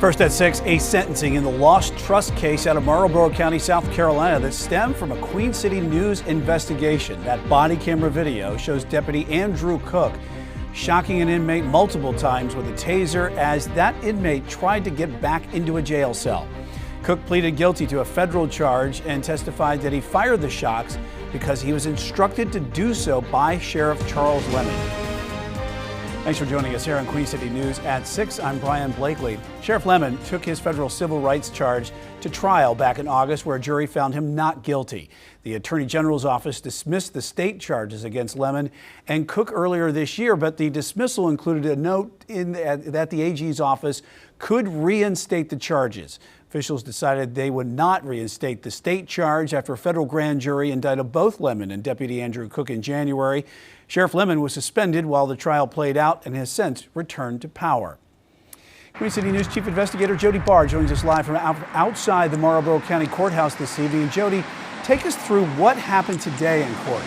First at 6, a sentencing in the lost trust case out of Marlboro County, South Carolina that stemmed from a Queen City News investigation. That body camera video shows Deputy Andrew Cook shocking an inmate multiple times with a taser as that inmate tried to get back into a jail cell. Cook pleaded guilty to a federal charge and testified that he fired the shocks because he was instructed to do so by Sheriff Charles Lemon. Thanks for joining us here on Queen City News at 6. I'm Brian Blakely. Sheriff Lemon took his federal civil rights charge to trial back in August, where a jury found him not guilty. The Attorney General's office dismissed the state charges against Lemon and Cook earlier this year, but the dismissal included a note that the AG's office could reinstate the charges. Officials decided they would not reinstate the state charge after a federal grand jury indicted both Lemon and Deputy Andrew Cook in January. Sheriff Lemon was suspended while the trial played out and has since returned to power. Queen City News Chief Investigator Jody Barr joins us live from outside the Marlboro County Courthouse this evening. Jody, take us through what happened today in court.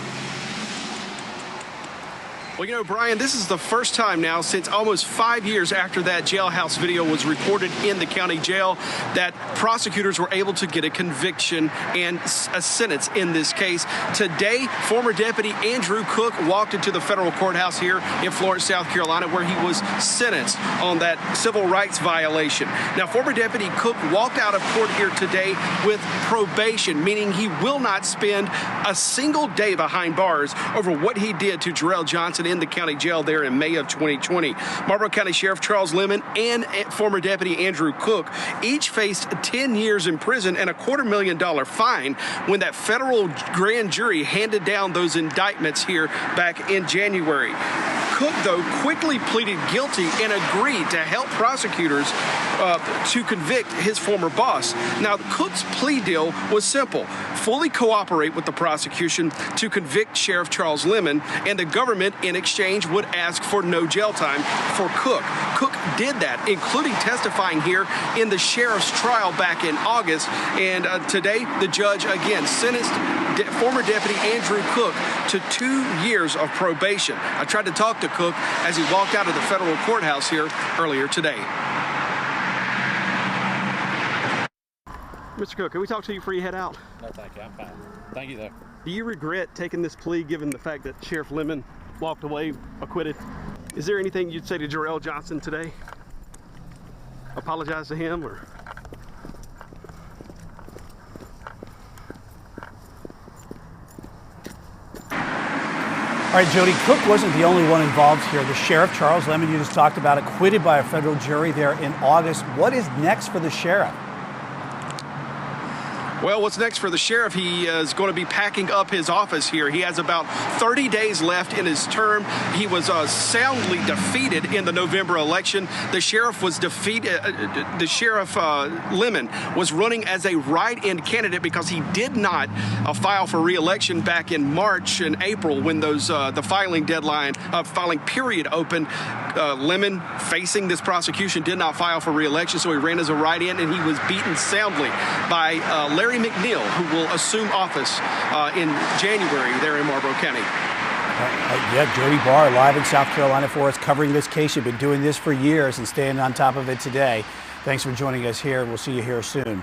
Well, Brian, this is the first time now since almost 5 years after that jailhouse video was recorded in the county jail that prosecutors were able to get a conviction and a sentence in this case. Today, former Deputy Andrew Cook walked into the federal courthouse here in Florence, South Carolina, where he was sentenced on that civil rights violation. Now, former Deputy Cook walked out of court here today with probation, meaning he will not spend a single day behind bars over what he did to Jarrell Johnson in the county jail there in May of 2020. Marlboro County Sheriff Charles Lemon and former Deputy Andrew Cook each faced 10 years in prison and a $250,000 fine when that federal grand jury handed down those indictments here back in January. Cook, though, quickly pleaded guilty and agreed to help prosecutors to convict his former boss. Now, Cook's plea deal was simple: fully cooperate with the prosecution to convict Sheriff Charles Lemon, and the government in exchange would ask for no jail time for Cook. Cook did that, including testifying here in the sheriff's trial back in August, and today the judge again sentenced former Deputy Andrew Cook to 2 years of probation. I tried to talk to Cook as he walked out of the federal courthouse here earlier today. Mr. Cook, can we talk to you before you head out? No, thank you. I'm fine. Thank you, though. Do you regret taking this plea given the fact that Sheriff Lemon walked away acquitted? Is there anything you'd say to Jarrell Johnson today? Apologize to him, or? All right, Jody, Cook wasn't the only one involved here. The sheriff, Charles Lemon, you just talked about, acquitted by a federal jury there in August. What is next for the sheriff? Well, what's next for the sheriff? He is going to be packing up his office here. He has about 30 days left in his term. He was soundly defeated in the November election. The sheriff was defeated. Lemon was running as a write-in candidate because he did not file for re-election back in March and April when those the filing period opened. Lemon, facing this prosecution, did not file for re-election, so he ran as a write-in, and he was beaten soundly by Larry McNeil, who will assume office in January there in Marlboro County. Yeah, Jody Barr live in South Carolina for us, covering this case. You've been doing this for years and staying on top of it today. Thanks for joining us here. We'll see you here soon.